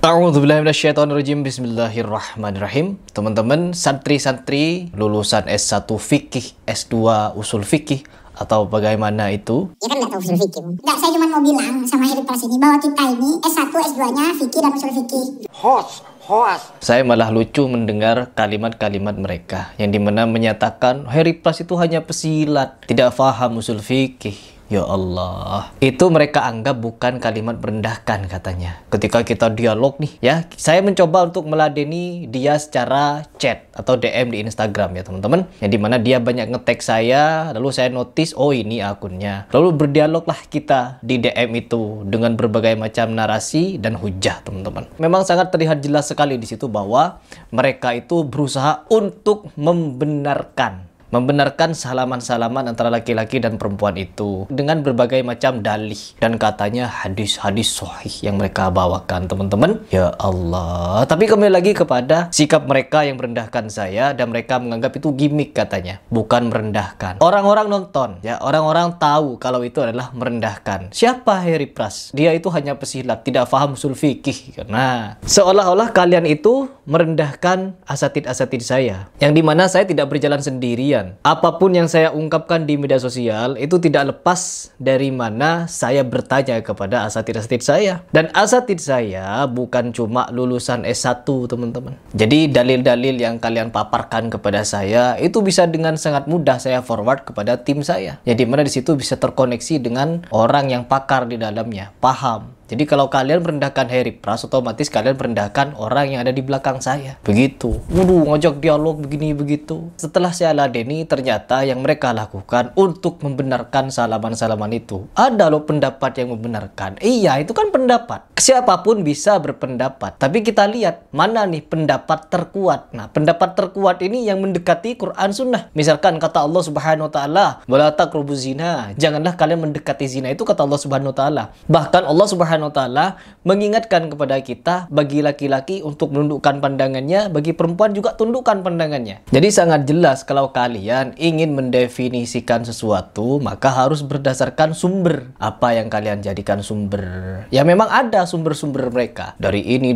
A'udzubillahi minasyaitonirrajim. Bismillahirrahmanirrahim. Teman-teman santri-santri lulusan S1 fikih, S2 usul fikih atau bagaimana itu? Ya kan nggak tahu usul fikih. Nggak, saya cuma mau bilang sama Heri Pras ini bahwa kita ini S1, S2-nya fikih dan usul fikih. Host. Saya malah lucu mendengar kalimat-kalimat mereka yang dimana menyatakan Heri Pras itu hanya pesilat, tidak faham usul fikih. Ya Allah, itu mereka anggap bukan kalimat merendahkan katanya. Ketika kita dialog nih ya, saya mencoba untuk meladeni dia secara chat atau DM di Instagram ya teman-teman. Yang dimana dia banyak nge-tag saya, lalu saya notice, oh ini akunnya. Lalu berdialoglah kita di DM itu dengan berbagai macam narasi dan hujah teman-teman. Memang sangat terlihat jelas sekali di situ bahwa mereka itu berusaha untuk membenarkan salaman-salaman antara laki-laki dan perempuan itu dengan berbagai macam dalih dan katanya hadis-hadis sahih yang mereka bawakan teman-teman. Ya Allah, tapi kembali lagi kepada sikap mereka yang merendahkan saya dan mereka menganggap itu gimmick katanya, bukan merendahkan. Orang-orang nonton ya, orang-orang tahu kalau itu adalah merendahkan. Siapa Heri Pras? Dia itu hanya pesilat, tidak paham usul fikih. Nah, seolah-olah kalian itu merendahkan asatid-asatid saya, yang dimana saya tidak berjalan sendirian. Apapun yang saya ungkapkan di media sosial itu tidak lepas dari mana saya bertanya kepada asatid-asatid saya. Dan asatid saya bukan cuma lulusan S1 teman-teman. Jadi dalil-dalil yang kalian paparkan kepada saya itu bisa dengan sangat mudah saya forward kepada tim saya. Jadi mana di situ bisa terkoneksi dengan orang yang pakar di dalamnya, paham. Jadi kalau kalian merendahkan Heri Pras, otomatis kalian merendahkan orang yang ada di belakang saya. Begitu. Waduh, ngajak dialog begini begitu. Setelah saya ladeni, ternyata yang mereka lakukan untuk membenarkan salaman-salaman itu, ada loh pendapat yang membenarkan. Iya, itu kan pendapat. Siapapun bisa berpendapat. Tapi kita lihat mana nih pendapat terkuat. Nah, pendapat terkuat ini yang mendekati Quran Sunnah. Misalkan kata Allah Subhanahu Wa Taala, "Wala taqrabuz zina." Janganlah kalian mendekati zina. Itu kata Allah Subhanahu Wa Taala. Bahkan Allah Subhanahu Wa Taala mengingatkan kepada kita bagi laki-laki untuk menundukkan pandangannya, bagi perempuan juga tundukkan pandangannya. Jadi sangat jelas kalau kalian ingin mendefinisikan sesuatu, maka harus berdasarkan sumber. Apa yang kalian jadikan sumber? Ya memang ada sumber-sumber mereka. Dari ini.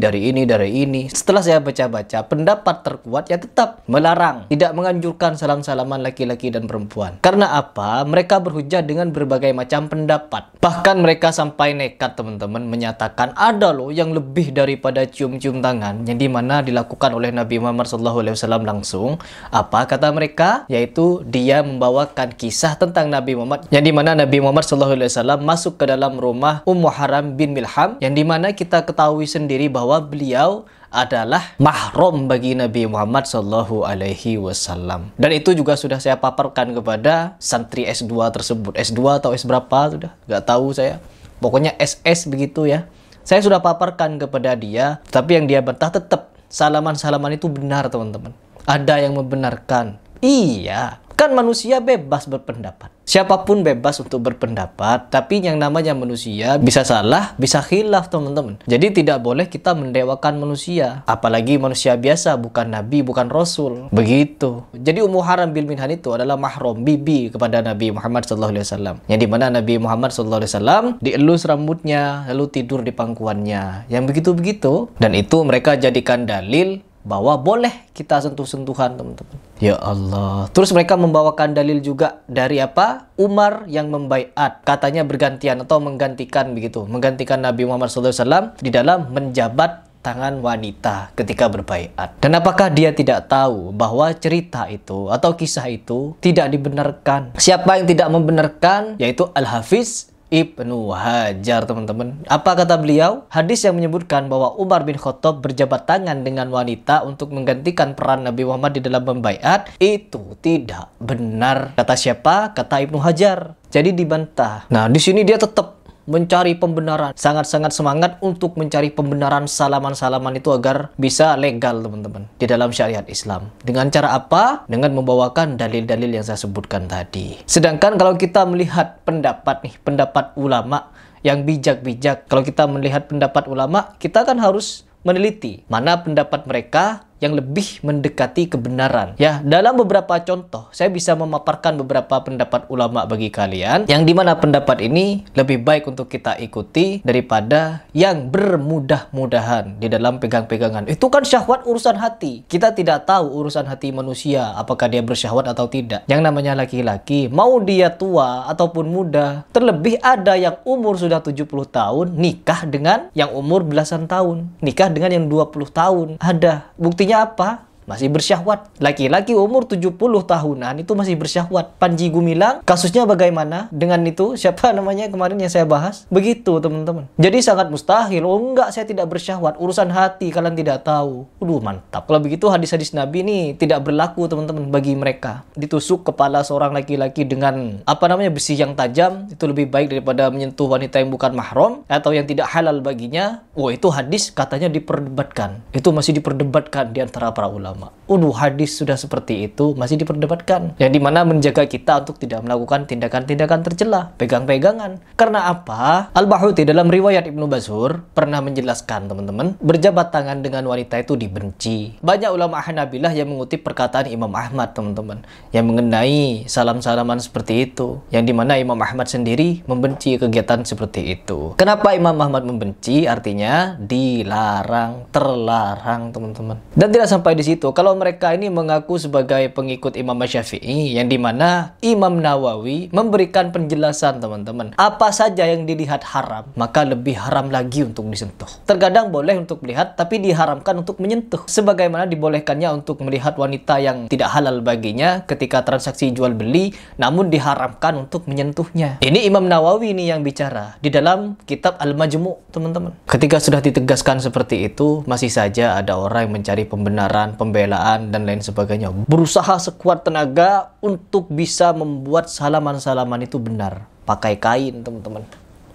Setelah saya baca-baca, pendapat terkuat ya tetap melarang, tidak menganjurkan salam-salaman laki-laki dan perempuan. Karena apa? Mereka berhujah dengan berbagai macam pendapat. Bahkan mereka sampai nekat teman-teman menyatakan ada loh yang lebih daripada cium-cium tangan yang dimana dilakukan oleh Nabi Muhammad SAW langsung. Apa kata mereka? Yaitu dia membawakan kisah tentang Nabi Muhammad yang dimana Nabi Muhammad SAW masuk ke dalam rumah Ummu Haram bin Milham yang dimana kita ketahui sendiri bahwa beliau adalah mahram bagi Nabi Muhammad SAW. Dan itu juga sudah saya paparkan kepada santri S2 tersebut. S2 atau S berapa sudah nggak tahu saya. Pokoknya SS begitu ya. Saya sudah paparkan kepada dia, tapi yang dia bantah tetap salaman-salaman itu benar teman-teman. Ada yang membenarkan. Iya, kan manusia bebas berpendapat. Siapapun bebas untuk berpendapat, tapi yang namanya manusia bisa salah, bisa khilaf teman-teman. Jadi tidak boleh kita mendewakan manusia, apalagi manusia biasa, bukan nabi, bukan rasul. Begitu. Jadi Ummu Haram bin Milham itu adalah mahram, bibi kepada Nabi Muhammad SAW. Yang dimana Nabi Muhammad SAW dielus rambutnya, lalu tidur di pangkuannya. Yang begitu-begitu. Dan itu mereka jadikan dalil bahwa boleh kita sentuh-sentuhan teman-teman. Ya Allah. Terus mereka membawakan dalil juga dari apa? Umar yang membaiat. Katanya bergantian atau menggantikan begitu. Menggantikan Nabi Muhammad SAW di dalam menjabat tangan wanita ketika berbaiat. Dan apakah dia tidak tahu bahwa cerita itu atau kisah itu tidak dibenarkan? Siapa yang tidak membenarkan? Yaitu Al-Hafiz Ibnu Hajar teman-teman. Apa kata beliau? Hadis yang menyebutkan bahwa Umar bin Khattab berjabat tangan dengan wanita untuk menggantikan peran Nabi Muhammad di dalam membaiat itu tidak benar. Kata siapa? Kata Ibnu Hajar. Jadi dibantah. Nah, di sini dia tetap mencari pembenaran. Sangat-sangat semangat untuk mencari pembenaran salaman-salaman itu agar bisa legal teman-teman di dalam syariat Islam. Dengan cara apa? Dengan membawakan dalil-dalil yang saya sebutkan tadi. Sedangkan kalau kita melihat pendapat nih, pendapat ulama yang bijak-bijak. Kalau kita melihat pendapat ulama, kita kan harus meneliti mana pendapat mereka yang lebih mendekati kebenaran. Ya, dalam beberapa contoh, saya bisa memaparkan beberapa pendapat ulama bagi kalian, yang dimana pendapat ini lebih baik untuk kita ikuti daripada yang bermudah-mudahan di dalam pegang-pegangan. Itu kan syahwat urusan hati. Kita tidak tahu urusan hati manusia, apakah dia bersyahwat atau tidak. Yang namanya laki-laki, mau dia tua ataupun muda, terlebih ada yang umur sudah 70 tahun, nikah dengan yang umur belasan tahun. Nikah dengan yang 20 tahun. Ada. Buktinya apa? Masih bersyahwat. Laki-laki umur 70 tahunan itu masih bersyahwat. Panji Gumilang, kasusnya bagaimana dengan itu? Siapa namanya kemarin yang saya bahas? Begitu, teman-teman. Jadi sangat mustahil. Oh enggak, saya tidak bersyahwat. Urusan hati kalian tidak tahu. Mantap. Kalau begitu hadis-hadis Nabi ini tidak berlaku, teman-teman, bagi mereka. Ditusuk kepala seorang laki-laki dengan besi yang tajam, itu lebih baik daripada menyentuh wanita yang bukan mahram atau yang tidak halal baginya. Itu hadis katanya diperdebatkan. Itu masih diperdebatkan di antara para ulama. Hadis sudah seperti itu masih diperdebatkan. Yang dimana menjaga kita untuk tidak melakukan tindakan-tindakan tercela, pegang-pegangan. Karena apa? Al-Bahuti dalam riwayat Ibnu Basur pernah menjelaskan, teman-teman, berjabat tangan dengan wanita itu dibenci. Banyak ulama Hanabilah yang mengutip perkataan Imam Ahmad, teman-teman, yang mengenai salam-salaman seperti itu. Yang dimana Imam Ahmad sendiri membenci kegiatan seperti itu. Kenapa Imam Ahmad membenci? Artinya dilarang, terlarang, teman-teman. Dan tidak sampai di situ. Kalau mereka ini mengaku sebagai pengikut Imam Syafi'i, yang dimana Imam Nawawi memberikan penjelasan, teman-teman, apa saja yang dilihat haram, maka lebih haram lagi untuk disentuh. Terkadang boleh untuk melihat, tapi diharamkan untuk menyentuh. Sebagaimana dibolehkannya untuk melihat wanita yang tidak halal baginya ketika transaksi jual beli, namun diharamkan untuk menyentuhnya. Ini Imam Nawawi ini yang bicara di dalam kitab Al-Majmu', teman-teman. Ketika sudah ditegaskan seperti itu, masih saja ada orang yang mencari pembenaran, pembelaan, dan lain sebagainya. Berusaha sekuat tenaga untuk bisa membuat salaman-salaman itu benar. Pakai kain, teman-teman.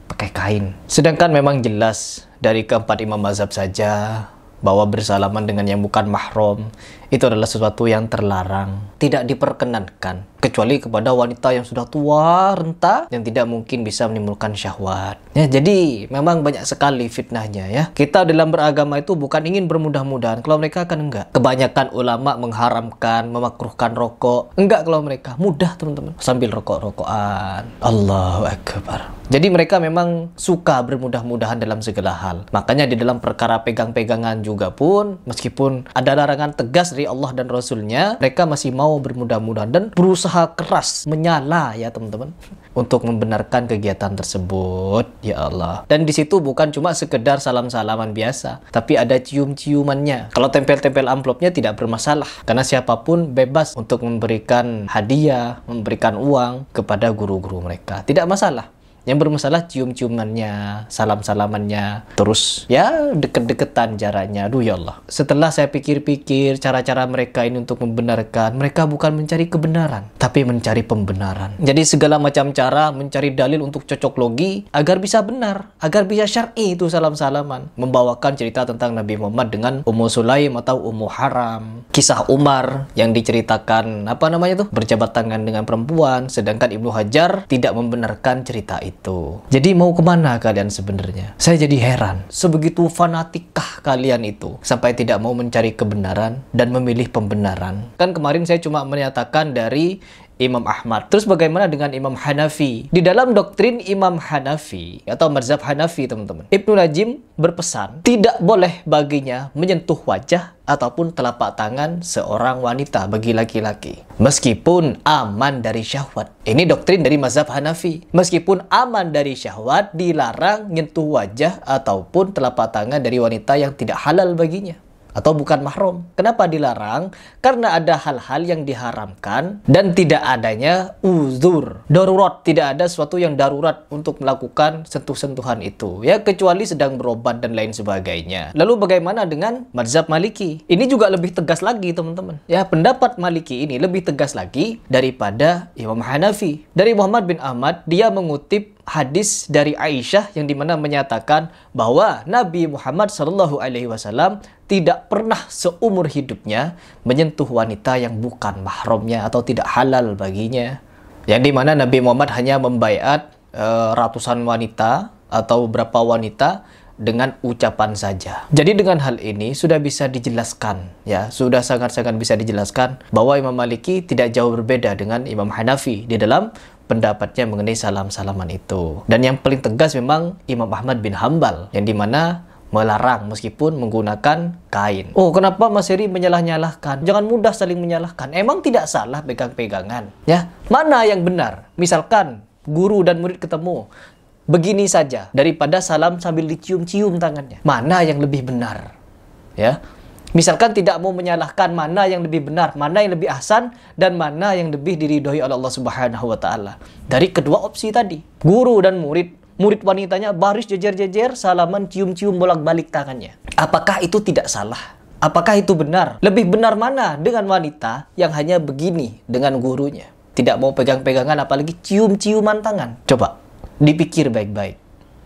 Pakai kain. Sedangkan memang jelas dari keempat imam mazhab saja bahwa bersalaman dengan yang bukan mahram itu adalah sesuatu yang terlarang, tidak diperkenankan, kecuali kepada wanita yang sudah tua, renta, yang tidak mungkin bisa menimbulkan syahwat. Ya, jadi memang banyak sekali fitnahnya ya. Kita dalam beragama itu bukan ingin bermudah-mudahan, kalau mereka kan enggak. Kebanyakan ulama mengharamkan, memakruhkan rokok. Enggak kalau mereka, mudah, teman-teman. Sambil rokok-rokokan. Allahu Akbar. Jadi mereka memang suka bermudah-mudahan dalam segala hal. Makanya di dalam perkara pegang-pegangan juga pun, meskipun ada larangan tegas dari Allah dan Rasulnya, mereka masih mau bermudah-mudahan dan berusaha keras, menyala ya teman-teman, untuk membenarkan kegiatan tersebut. Ya Allah. Dan di situ bukan cuma sekedar salam-salaman biasa, tapi ada cium-ciumannya. Kalau tempel-tempel amplopnya tidak bermasalah, karena siapapun bebas untuk memberikan hadiah, memberikan uang kepada guru-guru mereka. Tidak masalah. Yang bermasalah cium-ciumannya, salam-salamannya, terus ya deket-deketan jaraknya. Aduh ya Allah. Setelah saya pikir-pikir cara-cara mereka ini untuk membenarkan, mereka bukan mencari kebenaran, tapi mencari pembenaran. Jadi segala macam cara mencari dalil untuk cocok logi agar bisa benar, agar bisa syar'i itu salam-salaman. Membawakan cerita tentang Nabi Muhammad dengan Ummu Sulaim atau Ummu Haram. Kisah Umar yang diceritakan berjabat tangan dengan perempuan, sedangkan Ibnu Hajar tidak membenarkan cerita itu. Jadi mau kemana kalian sebenarnya? Saya jadi heran. Sebegitu fanatikkah kalian itu sampai tidak mau mencari kebenaran dan memilih pembenaran? Kan kemarin saya cuma menyatakan dari Imam Ahmad. Terus bagaimana dengan Imam Hanafi? Di dalam doktrin Imam Hanafi atau mazhab Hanafi, teman-teman, Ibnu Najim berpesan tidak boleh baginya menyentuh wajah ataupun telapak tangan seorang wanita bagi laki-laki, meskipun aman dari syahwat. Ini doktrin dari mazhab Hanafi. Meskipun aman dari syahwat, dilarang menyentuh wajah ataupun telapak tangan dari wanita yang tidak halal baginya atau bukan mahram. Kenapa dilarang? Karena ada hal-hal yang diharamkan dan tidak adanya uzur, darurat. Tidak ada sesuatu yang darurat untuk melakukan sentuh-sentuhan itu, ya, kecuali sedang berobat dan lain sebagainya. Lalu bagaimana dengan mazhab Maliki? Ini juga lebih tegas lagi, teman-teman. Ya, pendapat Maliki ini lebih tegas lagi daripada Imam Hanafi. Dari Muhammad bin Ahmad, dia mengutip hadis dari Aisyah yang dimana menyatakan bahwa Nabi Muhammad SAW tidak pernah seumur hidupnya menyentuh wanita yang bukan mahramnya atau tidak halal baginya. Yang dimana Nabi Muhammad hanya membaiat ratusan wanita atau beberapa wanita dengan ucapan saja. Jadi dengan hal ini sudah bisa dijelaskan, ya, sudah sangat-sangat bisa dijelaskan bahwa Imam Maliki tidak jauh berbeda dengan Imam Hanafi di dalam pendapatnya mengenai salam-salaman itu. Dan yang paling tegas memang Imam Ahmad bin Hambal, yang dimana melarang meskipun menggunakan kain. Oh, kenapa Mas Heri menyalah-nyalahkan? Jangan mudah saling menyalahkan. Emang tidak salah pegang-pegangan, ya? Mana yang benar? Misalkan guru dan murid ketemu, begini saja daripada salam sambil dicium-cium tangannya. Mana yang lebih benar? Ya. Misalkan tidak mau menyalahkan mana yang lebih benar, mana yang lebih ahsan, dan mana yang lebih diridhoi oleh Allah Subhanahu wa taala. Dari kedua opsi tadi, guru dan murid wanitanya baris jejer-jejer, salaman, cium-cium bolak-balik tangannya. Apakah itu tidak salah? Apakah itu benar? Lebih benar mana dengan wanita yang hanya begini dengan gurunya? Tidak mau pegang-pegangan apalagi cium-ciuman tangan. Coba dipikir baik-baik.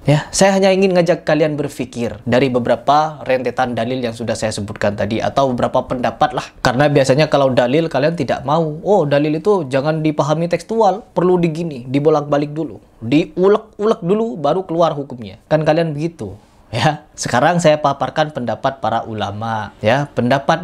Ya, saya hanya ingin ngajak kalian berpikir dari beberapa rentetan dalil yang sudah saya sebutkan tadi, atau beberapa pendapat lah. Karena biasanya kalau dalil kalian tidak mau. Oh, dalil itu jangan dipahami tekstual, perlu digini, dibolak-balik dulu, diulek-ulek dulu baru keluar hukumnya. Kan kalian begitu. Ya, sekarang saya paparkan pendapat para ulama. Ya, pendapat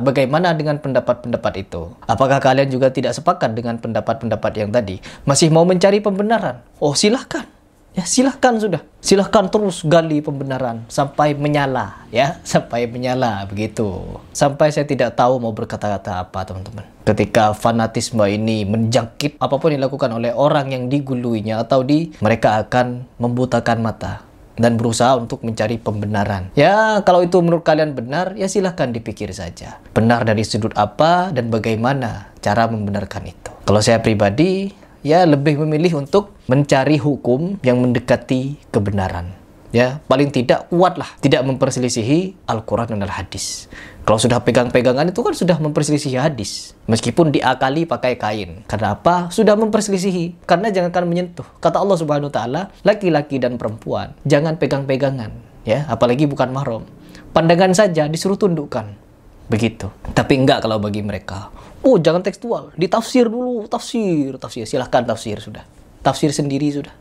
bagaimana dengan pendapat-pendapat itu? Apakah kalian juga tidak sepakat dengan pendapat-pendapat yang tadi? Masih mau mencari pembenaran? Oh, silahkan. Ya, silahkan sudah. Silahkan terus gali pembenaran sampai menyala, ya, sampai menyala begitu. Sampai saya tidak tahu mau berkata-kata apa, teman-teman. Ketika fanatisme ini menjangkit, apapun yang dilakukan oleh orang yang diguluinya atau mereka akan membutakan mata dan berusaha untuk mencari pembenaran. Ya, kalau itu menurut kalian benar, ya silahkan dipikir saja. Benar dari sudut apa dan bagaimana cara membenarkan itu. Kalau saya pribadi, ya lebih memilih untuk mencari hukum yang mendekati kebenaran. Ya, paling tidak kuatlah, tidak memperselisihi Al-Quran dan Al-Hadis. Kalau sudah pegang-pegangan itu kan sudah memperselisihi hadis. Meskipun diakali pakai kain. Karena apa? Sudah memperselisihi. Karena jangankan menyentuh. Kata Allah Subhanahu wa taala, laki-laki dan perempuan jangan pegang-pegangan, ya, apalagi bukan mahram. Pandangan saja disuruh tundukkan. Begitu. Tapi enggak kalau bagi mereka. Oh, jangan tekstual, ditafsir dulu, tafsir. Silahkan tafsir sudah. Tafsir sendiri sudah.